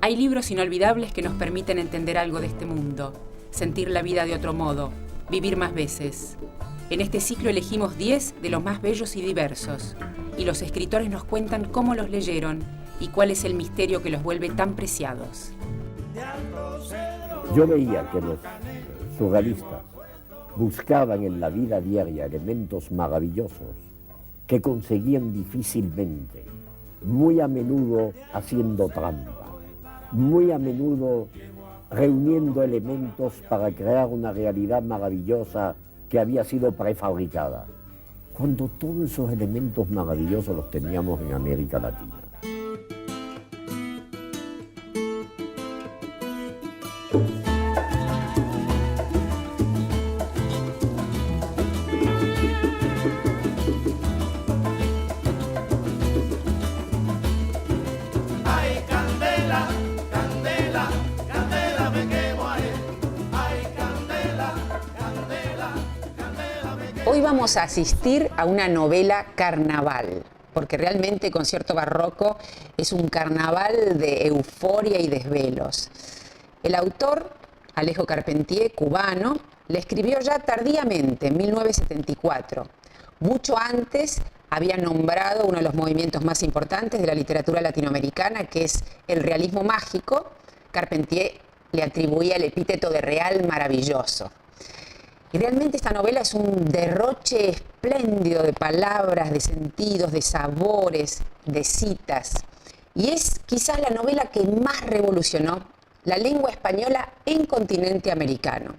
Hay libros inolvidables que nos permiten entender algo de este mundo, sentir la vida de otro modo, vivir más veces. En este ciclo elegimos 10 de los más bellos y diversos, y los escritores nos cuentan cómo los leyeron y cuál es el misterio que los vuelve tan preciados. Yo veía que los surrealistas buscaban en la vida diaria elementos maravillosos que conseguían difícilmente, muy a menudo haciendo trampa, muy a menudo reuniendo elementos para crear una realidad maravillosa que había sido prefabricada, cuando todos esos elementos maravillosos los teníamos en América Latina. Hoy vamos a asistir a una novela carnaval, porque realmente Concierto Barroco es un carnaval de euforia y desvelos. El autor, Alejo Carpentier, cubano, la escribió ya tardíamente, en 1974. Mucho antes había nombrado uno de los movimientos más importantes de la literatura latinoamericana, que es el realismo mágico. Carpentier le atribuía el epíteto de real maravilloso. Y realmente esta novela es un derroche espléndido de palabras, de sentidos, de sabores, de citas. Y es quizás la novela que más revolucionó la lengua española en continente americano.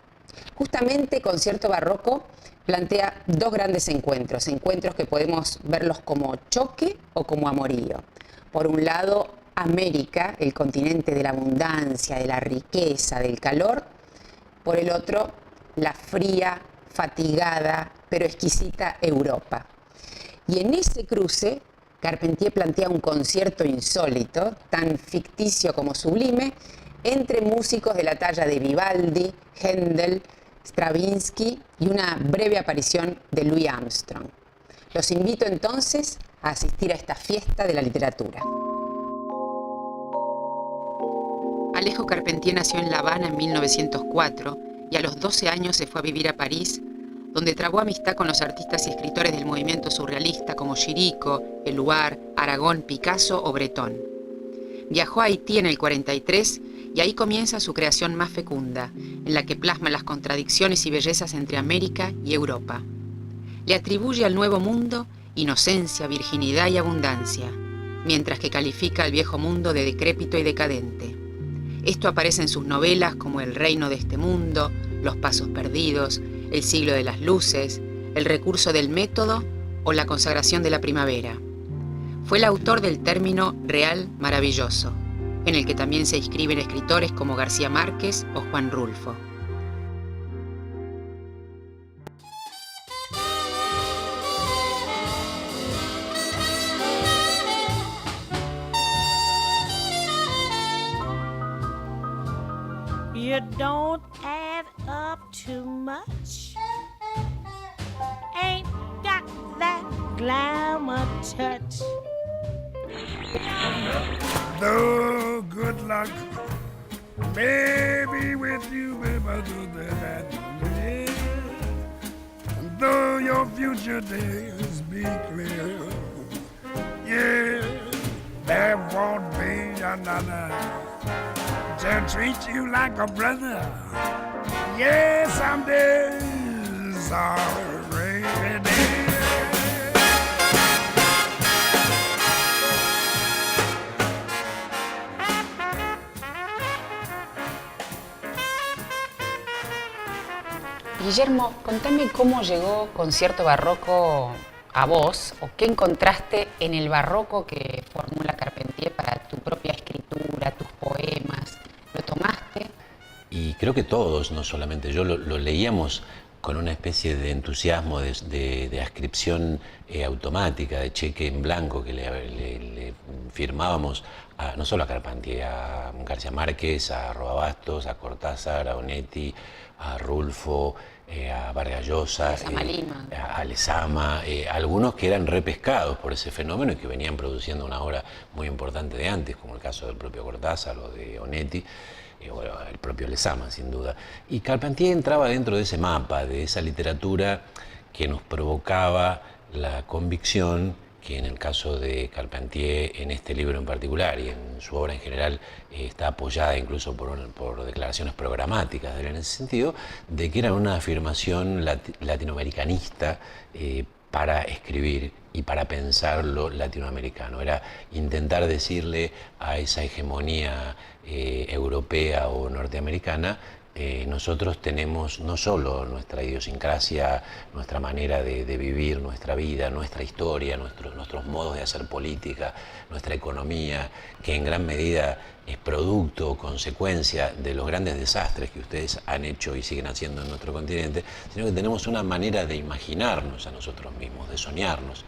Justamente Concierto Barroco plantea dos grandes encuentros que podemos verlos como choque o como amorío. Por un lado, América, el continente de la abundancia, de la riqueza, del calor. Por el otro, la fría, fatigada, pero exquisita Europa. Y en ese cruce, Carpentier plantea un concierto insólito, tan ficticio como sublime, entre músicos de la talla de Vivaldi, Händel, Stravinsky y una breve aparición de Louis Armstrong. Los invito entonces a asistir a esta fiesta de la literatura. Alejo Carpentier nació en La Habana en 1904 y a los 12 años se fue a vivir a París, donde trabó amistad con los artistas y escritores del movimiento surrealista como Chirico, Eluard, Aragón, Picasso o Breton. Viajó a Haití en el 43 y ahí comienza su creación más fecunda, en la que plasma las contradicciones y bellezas entre América y Europa. Le atribuye al Nuevo Mundo inocencia, virginidad y abundancia, mientras que califica al Viejo Mundo de decrépito y decadente. Esto aparece en sus novelas como El reino de este mundo, Los pasos perdidos, El siglo de las luces, El recurso del método o La consagración de la primavera. Fue el autor del término real maravilloso, en el que también se inscriben escritores como García Márquez o Juan Rulfo. You don't add up too much. Ain't got that glamour touch. Though good luck may be with you, baby, and though your future days be clear, yeah, there won't be another to treat you like a brother. Yes, some days are rainy days. Guillermo, contame cómo llegó Concierto Barroco a vos, o qué encontraste en el barroco que formula Carpentier para tu propia escritura, tus poemas. ¿Lo tomaste? Y creo que todos, no solamente yo, lo leíamos con una especie de entusiasmo de ascripción automática, de cheque en blanco que le firmábamos no solo a Carpentier, a García Márquez, a Roa Bastos, a Cortázar, a Onetti, a Rulfo, a Vargas Llosa, a Lezama, algunos que eran repescados por ese fenómeno y que venían produciendo una obra muy importante de antes, como el caso del propio Cortázar o de Onetti, bueno, el propio Lezama, sin duda. Y Carpentier entraba dentro de ese mapa, de esa literatura que nos provocaba la convicción que en el caso de Carpentier, en este libro en particular y en su obra en general, está apoyada incluso por declaraciones programáticas de él en ese sentido, de que era una afirmación latinoamericanista para escribir y para pensar lo latinoamericano. Era intentar decirle a esa hegemonía europea o norteamericana, nosotros tenemos no solo nuestra idiosincrasia, nuestra manera de vivir nuestra vida, nuestra historia, nuestros modos de hacer política, nuestra economía, que en gran medida es producto o consecuencia de los grandes desastres que ustedes han hecho y siguen haciendo en nuestro continente, sino que tenemos una manera de imaginarnos a nosotros mismos, de soñarnos.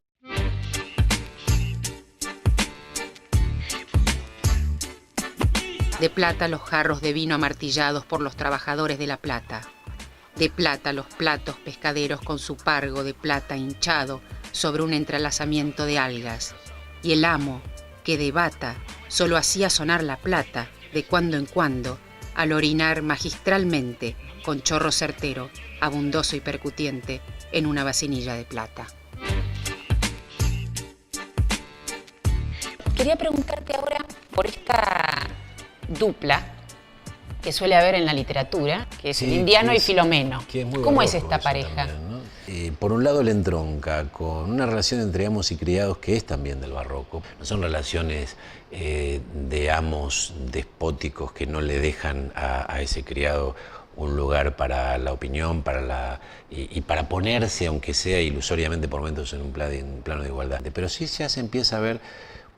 De plata los jarros de vino amartillados por los trabajadores de la plata. De plata los platos pescaderos con su pargo de plata hinchado sobre un entrelazamiento de algas. Y el amo, que de bata solo hacía sonar la plata de cuando en cuando, al orinar magistralmente, con chorro certero, abundoso y percutiente, en una vasinilla de plata. Quería preguntarte ahora por esta dupla que suele haber en la literatura, que es el indiano y Filomeno. ¿Cómo es esta pareja? También, ¿no? Por un lado, le entronca con una relación entre amos y criados que es también del barroco. No son relaciones de amos despóticos que no le dejan a ese criado un lugar para la opinión, y para ponerse, aunque sea ilusoriamente por momentos, en un plano de igualdad. Pero sí ya se empieza a ver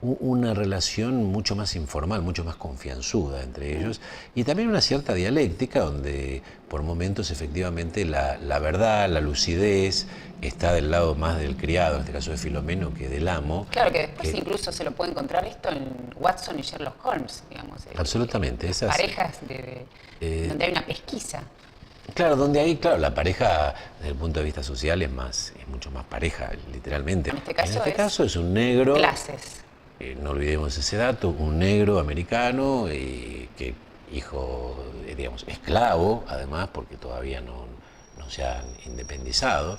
una relación mucho más informal, mucho más confianzuda entre ellos, y también una cierta dialéctica donde por momentos efectivamente la verdad, la lucidez está del lado más del criado, en este caso de Filomeno, que del amo. Claro que después incluso se lo puede encontrar esto en Watson y Sherlock Holmes, digamos. Absolutamente. Esas parejas donde hay una pesquisa. Claro, donde hay, claro, la pareja desde el punto de vista social es mucho más pareja, literalmente. En este caso es un negro. Clases. No olvidemos ese dato, un negro americano, que hijo, digamos, esclavo, además, porque todavía no se ha independizado,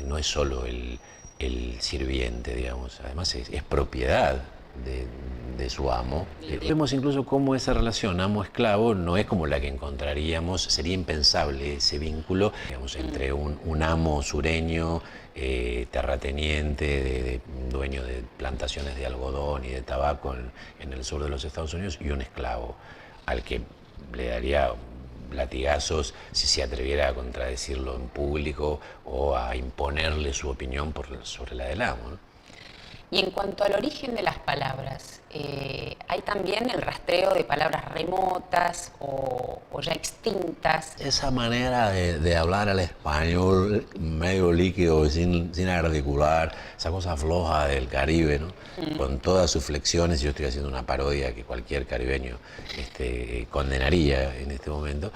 no es solo el sirviente, digamos, además es propiedad de su amo. Vemos incluso cómo esa relación amo-esclavo no es como la que encontraríamos, sería impensable ese vínculo, digamos, entre un amo sureño, terrateniente, dueño de plantaciones de algodón y de tabaco en el sur de los Estados Unidos, y un esclavo al que le daría latigazos si se atreviera a contradecirlo en público o a imponerle su opinión sobre la del amo, ¿no? Y en cuanto al origen de las palabras, ¿hay también el rastreo de palabras remotas o ya extintas? Esa manera de hablar el español medio líquido, sin articular, esa cosa floja del Caribe, ¿no? Con todas sus flexiones. Yo estoy haciendo una parodia que cualquier caribeño condenaría en este momento,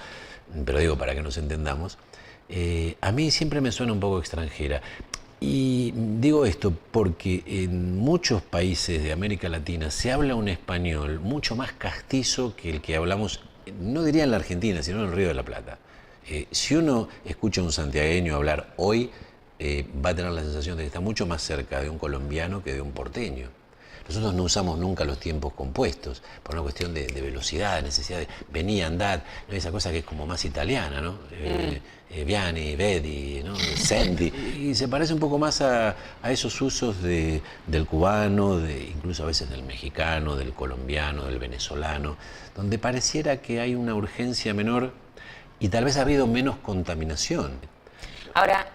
pero digo para que nos entendamos. A mí siempre me suena un poco extranjera. Y digo esto porque en muchos países de América Latina se habla un español mucho más castizo que el que hablamos, no diría en la Argentina, sino en el Río de la Plata. Si uno escucha a un santiagueño hablar hoy, va a tener la sensación de que está mucho más cerca de un colombiano que de un porteño. Nosotros no usamos nunca los tiempos compuestos, por una cuestión de velocidad, necesidad de venir, andar, ¿no? Esa cosa que es como más italiana, ¿no? Viani, vedi, ¿no? Senti. Y se parece un poco más a esos usos del cubano, incluso a veces del mexicano, del colombiano, del venezolano, donde pareciera que hay una urgencia menor y tal vez ha habido menos contaminación. Ahora,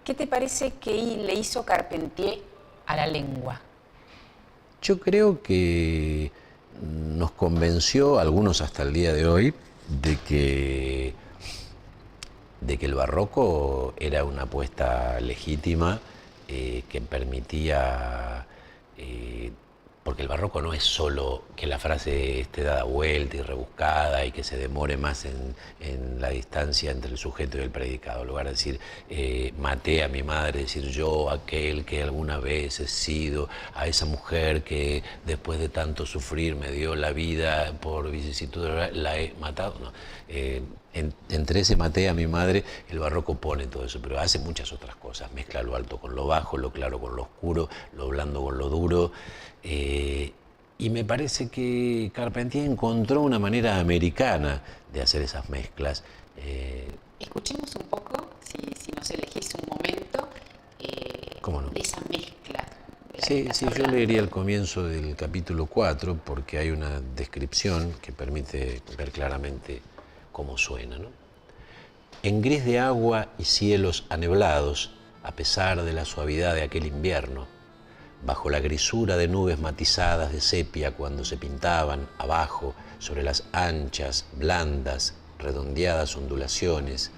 ¿qué te parece que le hizo Carpentier a la lengua? Yo creo que nos convenció, algunos hasta el día de hoy, de que el barroco era una apuesta legítima que permitía porque el barroco no es solo que la frase esté dada vuelta y rebuscada y que se demore más en la distancia entre el sujeto y el predicado. En lugar de decir, maté a mi madre, decir yo, aquel que alguna vez he sido, a esa mujer que después de tanto sufrir me dio la vida por vicisitud, la he matado. No. Entre ese maté a mi madre, el barroco pone todo eso, pero hace muchas otras cosas. Mezcla lo alto con lo bajo, lo claro con lo oscuro, lo blando con lo duro. Y me parece que Carpentier encontró una manera americana de hacer esas mezclas. Escuchemos un poco, si nos elegís un momento, ¿Cómo no? de esa mezcla. Sí, yo leería el comienzo del capítulo 4 porque hay una descripción que permite ver claramente cómo suena, ¿no? En gris de agua y cielos aneblados, a pesar de la suavidad de aquel invierno, bajo la grisura de nubes matizadas de sepia cuando se pintaban abajo sobre las anchas, blandas, redondeadas ondulaciones,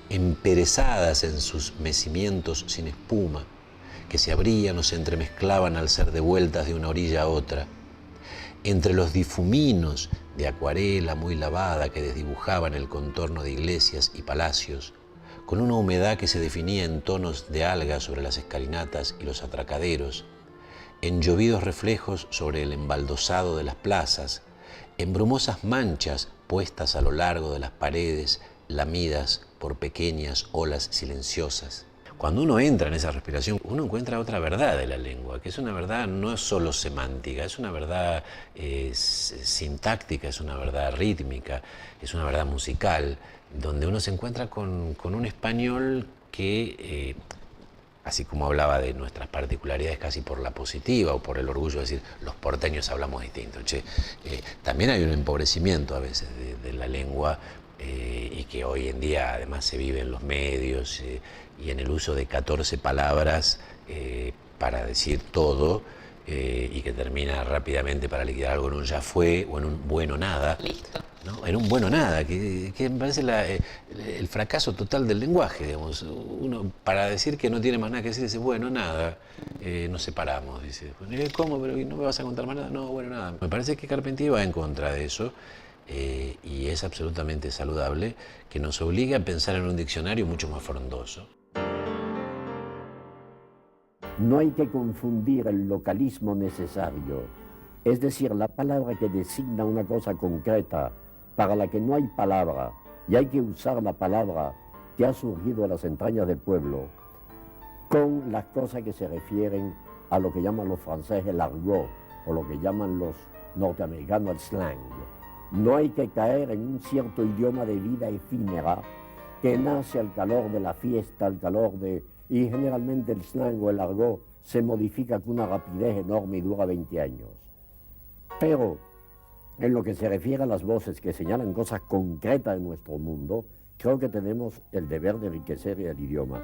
emperezadas en sus mecimientos sin espuma, que se abrían o se entremezclaban al ser devueltas de una orilla a otra, entre los difuminos de acuarela muy lavada que desdibujaban el contorno de iglesias y palacios, con una humedad que se definía en tonos de alga sobre las escalinatas y los atracaderos, en llovidos reflejos sobre el embaldosado de las plazas, en brumosas manchas puestas a lo largo de las paredes, lamidas por pequeñas olas silenciosas. Cuando uno entra en esa respiración, uno encuentra otra verdad de la lengua, que es una verdad no solo semántica, es una verdad sintáctica, es una verdad rítmica, es una verdad musical, donde uno se encuentra con un español que, así como hablaba de nuestras particularidades casi por la positiva o por el orgullo de decir, los porteños hablamos distinto, también hay un empobrecimiento a veces de la lengua, y que hoy en día además se vive en los medios y en el uso de 14 palabras para decir todo y que termina rápidamente para liquidar algo en un ya fue o en un bueno nada. Listo. ¿No? En un bueno nada, que me parece el fracaso total del lenguaje, digamos. Uno, para decir que no tiene más nada que decir, dice, bueno, nada, nos separamos, dice. ¿Cómo? ¿Pero no me vas a contar más nada? No, bueno, nada. Me parece que Carpentier va en contra de eso, y es absolutamente saludable, que nos obligue a pensar en un diccionario mucho más frondoso. No hay que confundir el localismo necesario, es decir, la palabra que designa una cosa concreta, para la que no hay palabra, y hay que usar la palabra que ha surgido de las entrañas del pueblo, con las cosas que se refieren a lo que llaman los franceses el argot, o lo que llaman los norteamericanos el slang. No hay que caer en un cierto idioma de vida efímera que nace al calor de la fiesta, al calor de... Y generalmente el slang o el argot se modifica con una rapidez enorme y dura 20 años. Pero en lo que se refiere a las voces que señalan cosas concretas de nuestro mundo, creo que tenemos el deber de enriquecer el idioma.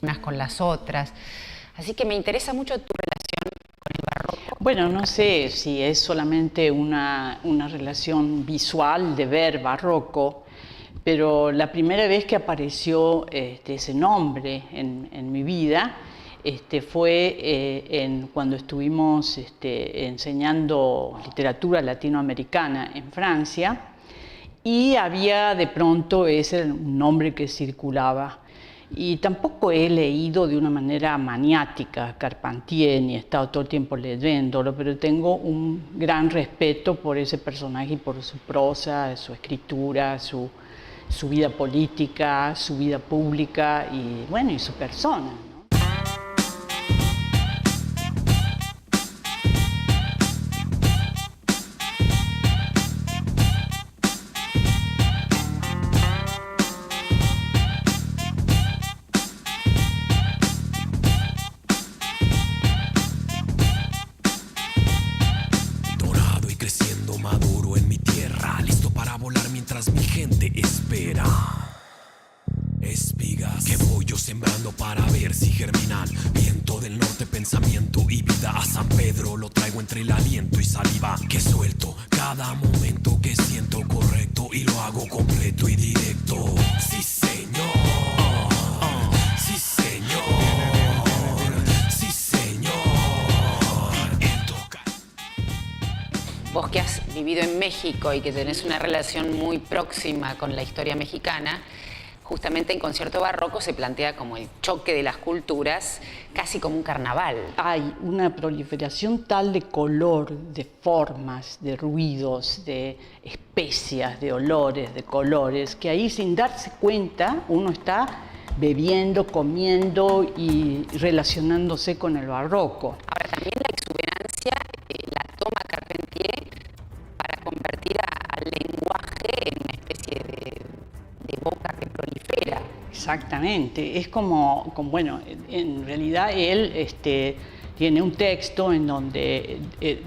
Unas con las otras. Así que me interesa mucho tu relación con el barroco. Bueno, no sé si es solamente una relación visual de ver barroco, pero la primera vez que apareció ese nombre en mi vida fue cuando estuvimos enseñando literatura latinoamericana en Francia, y había de pronto ese nombre que circulaba. Y tampoco he leído de una manera maniática Carpentier, ni he estado todo el tiempo leyéndolo, pero tengo un gran respeto por ese personaje y por su prosa, su escritura, su vida política, su vida pública y, bueno, y su persona, ¿no? Dorado y creciendo maduro en mi tierra, listo para germinal. Viento del norte, pensamiento y vida a San Pedro. Lo traigo entre el aliento y saliva que suelto. Cada momento que siento correcto y lo hago completo y directo. Sí, señor. Sí, señor. Sí, señor. Vos que has vivido en México y que tenés una relación muy próxima con la historia mexicana, justamente en Concierto Barroco se plantea como el choque de las culturas, casi como un carnaval. Hay una proliferación tal de color, de formas, de ruidos, de especias, de olores, de colores, que ahí sin darse cuenta uno está bebiendo, comiendo y relacionándose con el barroco. Ahora también la exuberancia la toma Carpentier para convertir al lenguaje en una especie de boca que prolifera. Exactamente, es como bueno, en realidad él tiene un texto en donde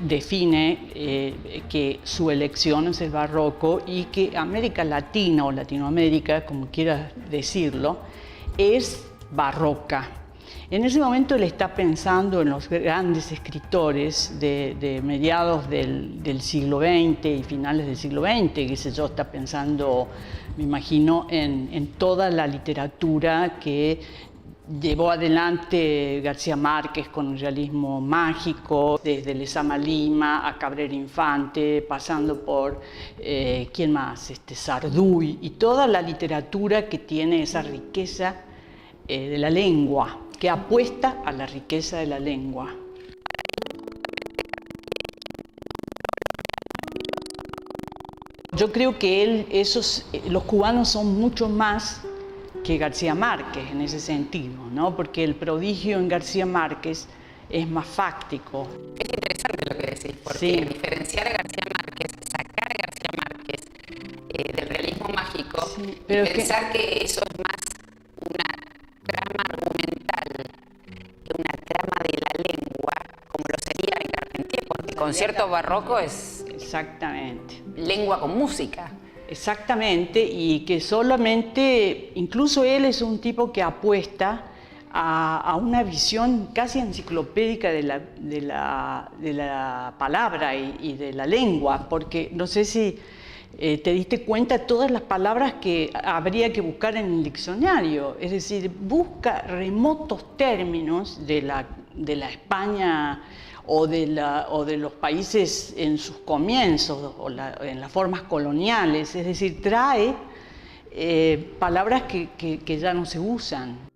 define que su elección es el barroco y que América Latina o Latinoamérica, como quieras decirlo, es barroca. En ese momento él está pensando en los grandes escritores de mediados del siglo XX y finales del siglo XX, qué sé yo, está pensando, me imagino, en toda la literatura que llevó adelante García Márquez con el realismo mágico, desde Lezama Lima a Cabrera Infante, pasando por, ¿quién más? Sarduy, y toda la literatura que tiene esa riqueza de la lengua, que apuesta a la riqueza de la lengua. Yo creo que los cubanos son mucho más que García Márquez en ese sentido, ¿no? Porque el prodigio en García Márquez es más fáctico. Es interesante lo que decís, porque sí, diferenciar a García Márquez, sacar a García Márquez del realismo mágico, sí, pero y pensar que eso es más una trama argumental que una trama de la lengua, como lo sería en Carpentier, porque el Concierto Barroco es exactamente lengua con música. Exactamente, y que solamente, incluso él es un tipo que apuesta a una visión casi enciclopédica de la palabra y de la lengua, porque no sé si te diste cuenta todas las palabras que habría que buscar en el diccionario, es decir, busca remotos términos de la España o de los países en sus comienzos, en las formas coloniales, es decir, trae palabras que ya no se usan.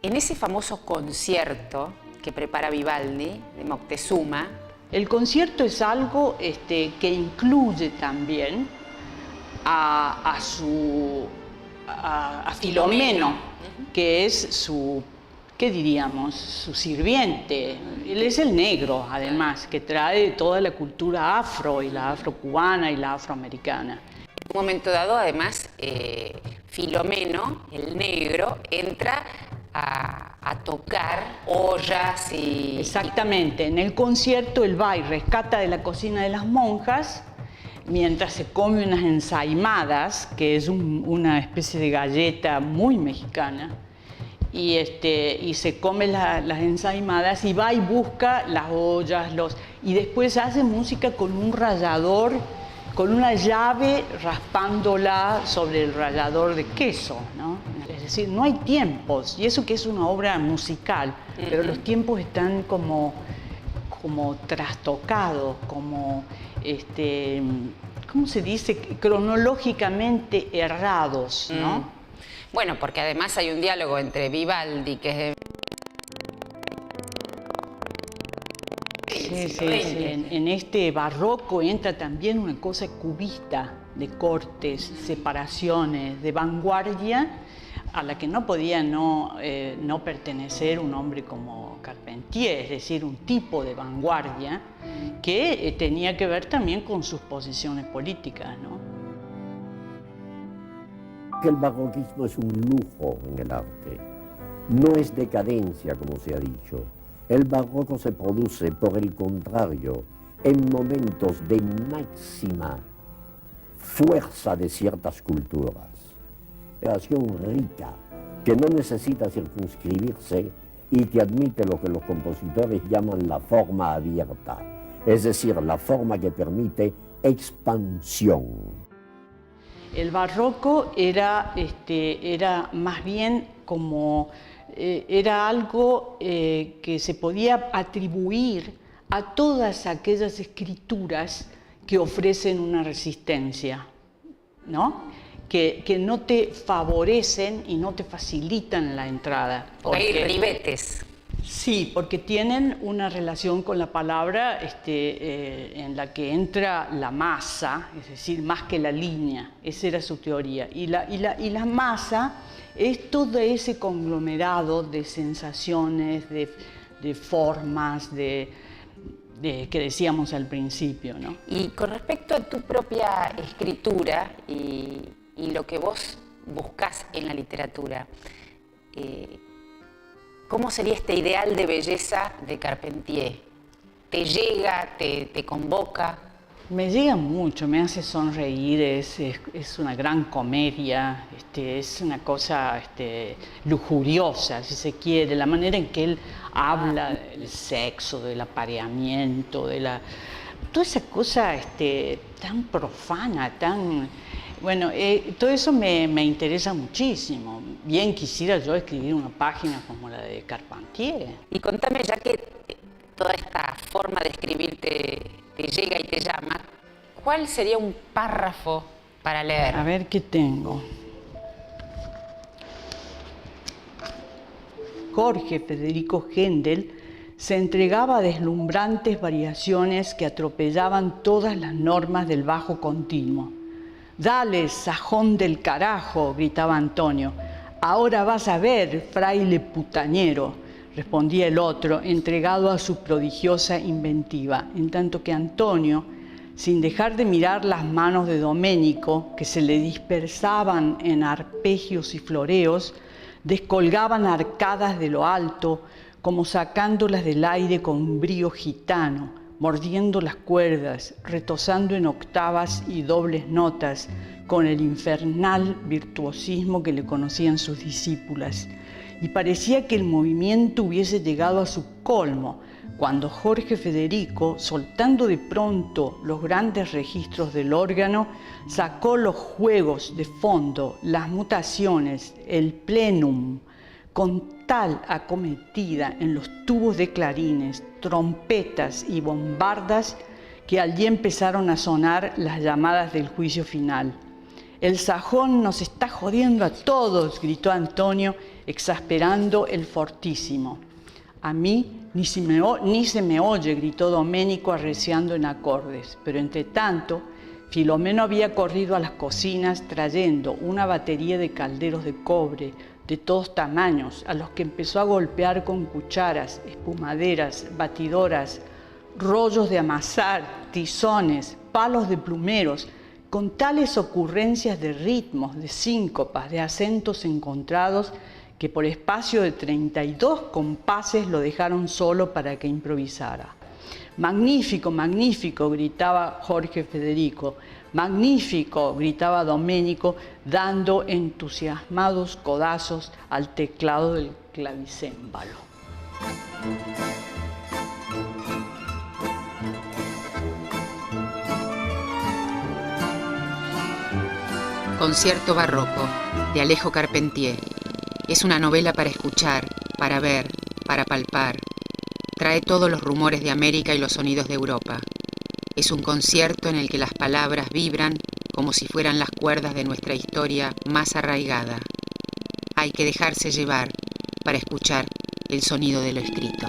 En ese famoso concierto que prepara Vivaldi de Moctezuma, el concierto es algo que incluye también a Filomeno, que es su, ¿qué diríamos?, su sirviente. Él es el negro, además, que trae toda la cultura afro, y la afrocubana y la afroamericana. En un momento dado, además, Filomeno, el negro, entra a tocar ollas y... Exactamente, en el concierto él va y rescata de la cocina de las monjas mientras se come unas ensaimadas, que es una especie de galleta muy mexicana, y se come las ensaimadas y va y busca las ollas, y después hace música con un rallador, con una llave raspándola sobre el rallador de queso, ¿no? Es decir, no hay tiempos, y eso que es una obra musical, pero los tiempos están como trastocados, como, ¿cómo se dice?, cronológicamente errados, ¿no? Bueno, porque además hay un diálogo entre Vivaldi, que es de... Sí. En este barroco entra también una cosa cubista de cortes, separaciones, de vanguardia, a la que no podía no pertenecer un hombre como Carpentier, es decir, un tipo de vanguardia que tenía que ver también con sus posiciones políticas, ¿no? El barroquismo es un lujo en el arte, no es decadencia, como se ha dicho. El barroco se produce, por el contrario, en momentos de máxima fuerza de ciertas culturas. Creación rica, que no necesita circunscribirse y que admite lo que los compositores llaman la forma abierta, es decir, la forma que permite expansión. El barroco era más bien como, era algo que se podía atribuir a todas aquellas escrituras que ofrecen una resistencia, ¿no? Que no te favorecen y no te facilitan la entrada. Hay ribetes. Sí, porque tienen una relación con la palabra en la que entra la masa, es decir, más que la línea. Esa era su teoría. Y la masa es todo ese conglomerado de sensaciones, de formas, que decíamos al principio, ¿no? Y con respecto a tu propia escritura y lo que vos buscás en la literatura, ¿cómo sería este ideal de belleza de Carpentier? ¿Te llega, te convoca? Me llega mucho, me hace sonreír, es una gran comedia, es una cosa lujuriosa, si se quiere, la manera en que él habla del sexo, del apareamiento, toda esa cosa tan profana, tan... Bueno, todo eso me interesa muchísimo. Bien quisiera yo escribir una página como la de Carpentier. Y contame, ya que toda esta forma de escribir te llega y te llama, ¿cuál sería un párrafo para leer? A ver qué tengo. Jorge Federico Händel se entregaba a deslumbrantes variaciones que atropellaban todas las normas del bajo continuo. «Dale, sajón del carajo», gritaba Antonio. «Ahora vas a ver, fraile putañero», respondía el otro, entregado a su prodigiosa inventiva, en tanto que Antonio, sin dejar de mirar las manos de Doménico, que se le dispersaban en arpegios y floreos, descolgaban arcadas de lo alto, como sacándolas del aire con un brío gitano, mordiendo las cuerdas, retozando en octavas y dobles notas, con el infernal virtuosismo que le conocían sus discípulas. Y parecía que el movimiento hubiese llegado a su colmo, cuando Jorge Federico, soltando de pronto los grandes registros del órgano, sacó los juegos de fondo, las mutaciones, el plenum, con tal acometida en los tubos de clarines, trompetas y bombardas que allí empezaron a sonar las llamadas del juicio final. «El sajón nos está jodiendo a todos», gritó Antonio, exasperando el fortísimo. «A mí ni se me oye», gritó Doménico arreciando en acordes, pero entre tanto Filomeno había corrido a las cocinas trayendo una batería de calderos de cobre de todos tamaños, a los que empezó a golpear con cucharas, espumaderas, batidoras, rollos de amasar, tizones, palos de plumeros, con tales ocurrencias de ritmos, de síncopas, de acentos encontrados, que por espacio de 32 compases lo dejaron solo para que improvisara. «Magnífico, magnífico», gritaba Jorge Federico. «Magnífico», gritaba Doménico, dando entusiasmados codazos al teclado del clavicémbalo. Concierto barroco, de Alejo Carpentier. Es una novela para escuchar, para ver, para palpar. Trae todos los rumores de América y los sonidos de Europa. Es un concierto en el que las palabras vibran como si fueran las cuerdas de nuestra historia más arraigada. Hay que dejarse llevar para escuchar el sonido de lo escrito.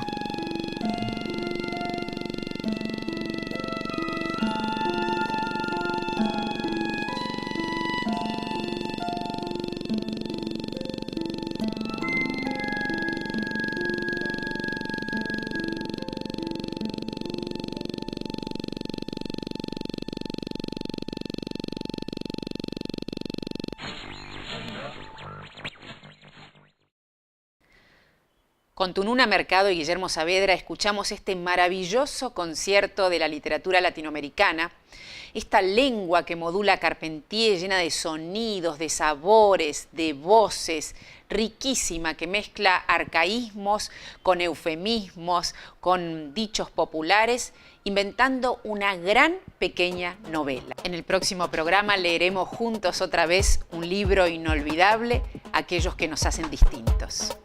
Con Tununa Mercado y Guillermo Saavedra escuchamos este maravilloso concierto de la literatura latinoamericana, esta lengua que modula Carpentier, llena de sonidos, de sabores, de voces, riquísima, que mezcla arcaísmos con eufemismos, con dichos populares, inventando una gran pequeña novela. En el próximo programa leeremos juntos otra vez un libro inolvidable, Aquellos que nos hacen distintos.